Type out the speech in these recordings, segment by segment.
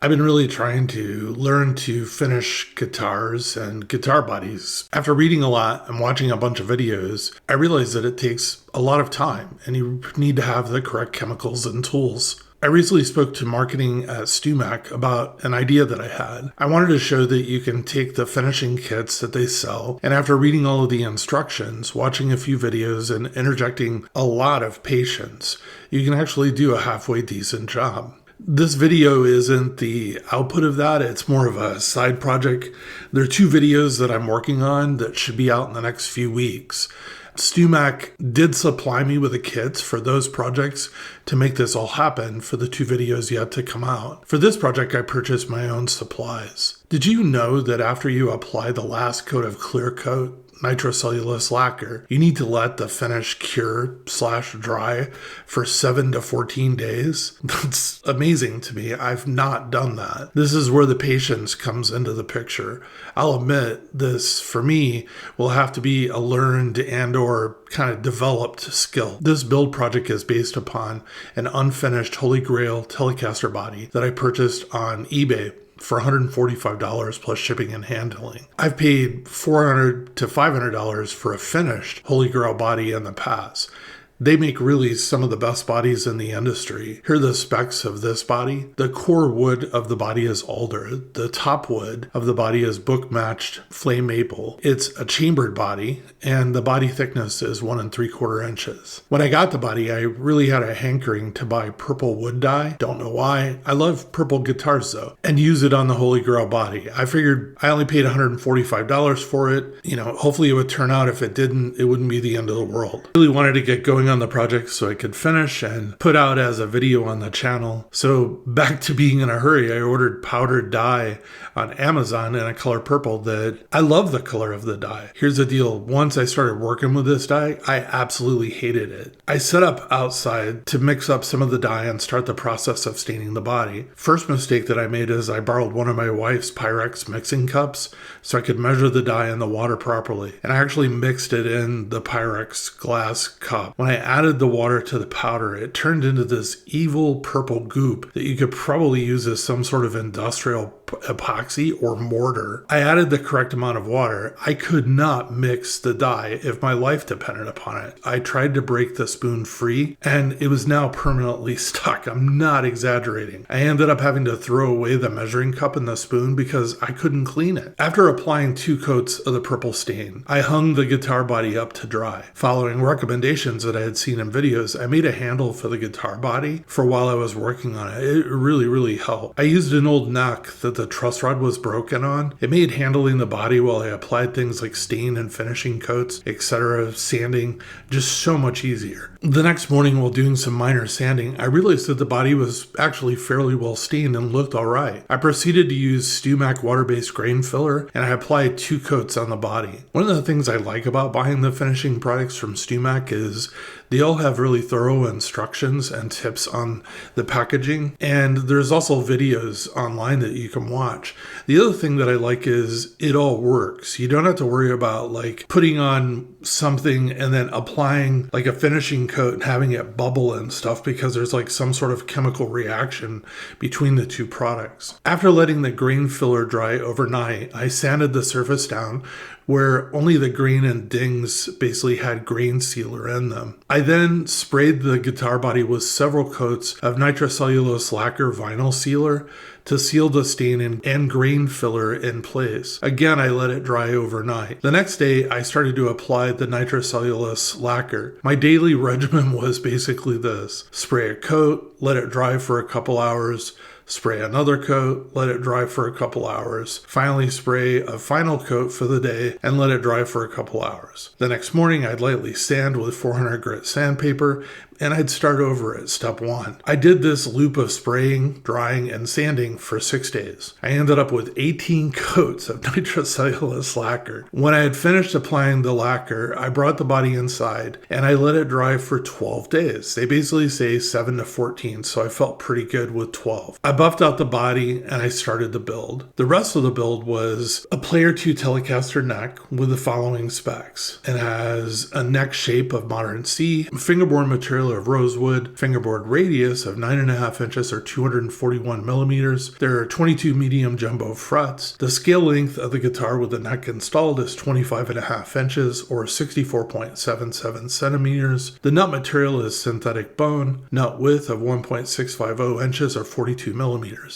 I've been really trying to learn to finish guitars and guitar bodies. After reading a lot and watching a bunch of videos, I realized that it takes a lot of time and you need to have the correct chemicals and tools. I recently spoke to marketing at StewMac about an idea that I had. I wanted to show that you can take the finishing kits that they sell, and after reading all of the instructions, watching a few videos, and interjecting a lot of patience, you can actually do a halfway decent job. This video isn't the output of that. It's more of a side project. There are two videos that I'm working on that should be out in the next few weeks. StewMac did supply me with the kits for those projects to make this all happen for the two videos yet to come out. For this project, I purchased my own supplies. Did you know that after you apply the last coat of clear coat, Nitrocellulose Lacquer, you need to let the finish cure/dry for 7 to 14 days? That's amazing to me. I've not done that. This is where the patience comes into the picture. I'll admit this, for me, will have to be a learned and or kind of developed skill. This build project is based upon an unfinished Holy Grail Telecaster body that I purchased on eBay for $145 plus shipping and handling. I've paid $400 to $500 for a finished Holy Grail body in the past. They make really some of the best bodies in the industry. Here are the specs of this body. The core wood of the body is alder. The top wood of the body is book-matched flame maple. It's a chambered body, and the body thickness is 1 3/4 inches. When I got the body, I really had a hankering to buy purple wood dye. Don't know why. I love purple guitars though, and use it on the Holy Grail body. I figured I only paid $145 for it. Hopefully it would turn out. If it didn't, it wouldn't be the end of the world. I really wanted to get going on the project so I could finish and put out as a video on the channel. So back to being in a hurry, I ordered powdered dye on Amazon in a color purple that I love the color of the dye. Here's the deal. Once I started working with this dye, I absolutely hated it. I set up outside to mix up some of the dye and start the process of staining the body. First mistake that I made is I borrowed one of my wife's Pyrex mixing cups so I could measure the dye in the water properly. And I actually mixed it in the Pyrex glass cup. When I added the water to the powder, it turned into this evil purple goop that you could probably use as some sort of industrial epoxy or mortar. I added the correct amount of water. I could not mix the dye if my life depended upon it. I tried to break the spoon free and it was now permanently stuck. I'm not exaggerating. I ended up having to throw away the measuring cup and the spoon because I couldn't clean it. After applying 2 coats of the purple stain, I hung the guitar body up to dry. Following recommendations that I had seen in videos, I made a handle for the guitar body for while I was working on it. It really helped. I used an old neck that the truss rod was broken on. It made handling the body while I applied things like stain and finishing coats, etc., sanding, just so much easier. The next morning, while doing some minor sanding, I realized that the body was actually fairly well stained and looked alright. I proceeded to use StewMac water-based grain filler, and I applied 2 coats on the body. One of the things I like about buying the finishing products from StewMac is they all have really thorough instructions and tips on the packaging, and there's also videos online that you can watch. The other thing that I like is it all works. You don't have to worry about putting on something and then applying a finishing coat and having it bubble and stuff because there's some sort of chemical reaction between the two products. After letting the grain filler dry overnight, I sanded the surface down where only the grain and dings basically had grain sealer in them. I then sprayed the guitar body with several coats of Nitrocellulose Lacquer vinyl sealer to seal the stain and grain filler in place. Again, I let it dry overnight. The next day, I started to apply the Nitrocellulose Lacquer. My daily regimen was basically this: spray a coat, let it dry for a couple hours, spray another coat, let it dry for a couple hours, finally spray a final coat for the day, and let it dry for a couple hours. The next morning, I'd lightly sand with 400 grit sandpaper, and I'd start over at step 1. I did this loop of spraying, drying, and sanding for 6 days. I ended up with 18 coats of Nitrocellulose Lacquer. When I had finished applying the lacquer, I brought the body inside, and I let it dry for 12 days. They basically say 7 to 14, so I felt pretty good with 12. buffed out the body and I started the build. The rest of the build was a Player 2 Telecaster neck with the following specs. It has a neck shape of modern C, fingerboard material of rosewood, fingerboard radius of 9.5 inches or 241 millimeters. There are 22 medium jumbo frets. The scale length of the guitar with the neck installed is 25.5 inches or 64.77 centimeters. The nut material is synthetic bone, nut width of 1.650 inches or 42 millimeters.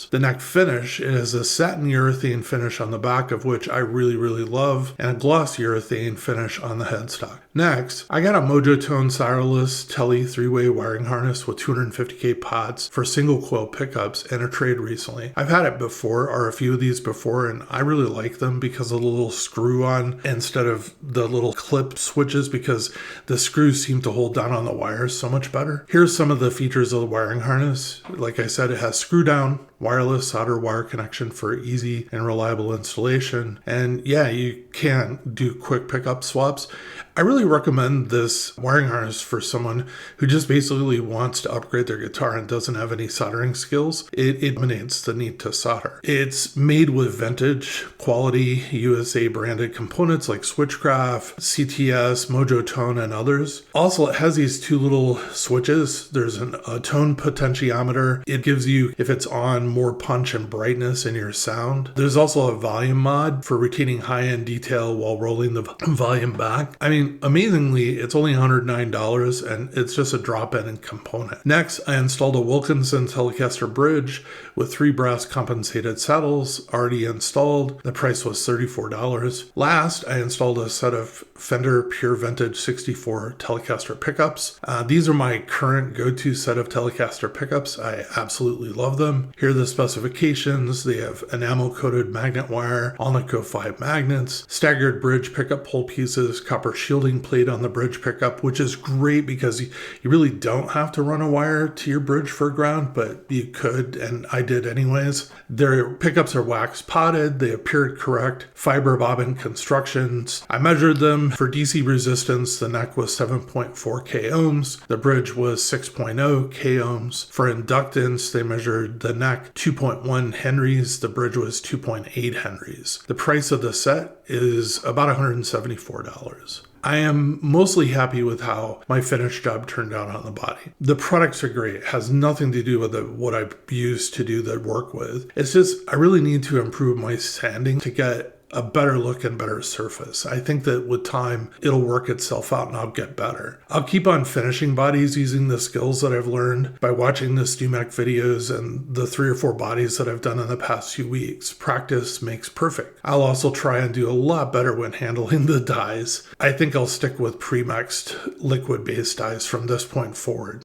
The neck finish is a satin urethane finish on the back, of which I really love, and a gloss urethane finish on the headstock. Next, I got a Mojotone solderless Tele 3-way wiring harness with 250K pots for single coil pickups and a trade recently. I've had it before, or a few of these before, and I really like them because of the little screw on instead of the little clip switches, because the screws seem to hold down on the wires so much better. Here's some of the features of the wiring harness. Like I said, it has screw down, wireless solder wire connection for easy and reliable installation. And yeah, you can do quick pickup swaps. I really recommend this wiring harness for someone who just basically wants to upgrade their guitar and doesn't have any soldering skills. It eliminates the need to solder. It's made with vintage quality USA branded components like Switchcraft, CTS, Mojotone, and others. Also, it has these two little switches. There's a tone potentiometer. It gives you, if it's on, more punch and brightness in your sound. There's also a volume mod for retaining high-end detail while rolling the volume back. I mean, amazingly, it's only $109 and it's just a drop-in component. Next, I installed a Wilkinson Telecaster bridge with 3 brass compensated saddles already installed. The price was $34. Last, I installed a set of Fender Pure Vintage 64 Telecaster pickups. These are my current go-to set of Telecaster pickups. I absolutely love them. Here are the specifications. They have enamel-coated magnet wire, Alnico 5 magnets, staggered bridge pickup pole pieces, copper shielding plate on the bridge pickup, which is great because you really don't have to run a wire to your bridge for ground, but you could, and I did anyways. Their pickups are wax potted. They appeared correct. Fiber bobbin constructions. I measured them. For DC resistance, the neck was 7.4 k ohms. The bridge was 6.0 k ohms. For inductance, they measured the neck 2.1 henries. The bridge was 2.8 henries. The price of the set is about $174. I am mostly happy with how my finished job turned out on the body. The products are great. It has nothing to do with what I've used to do the work with. It's just, I really need to improve my sanding to get a better look and better surface. I think that with time, it'll work itself out and I'll get better. I'll keep on finishing bodies using the skills that I've learned by watching the StewMac videos and the 3 or 4 bodies that I've done in the past few weeks. Practice makes perfect. I'll also try and do a lot better when handling the dyes. I think I'll stick with pre-mixed liquid-based dyes from this point forward.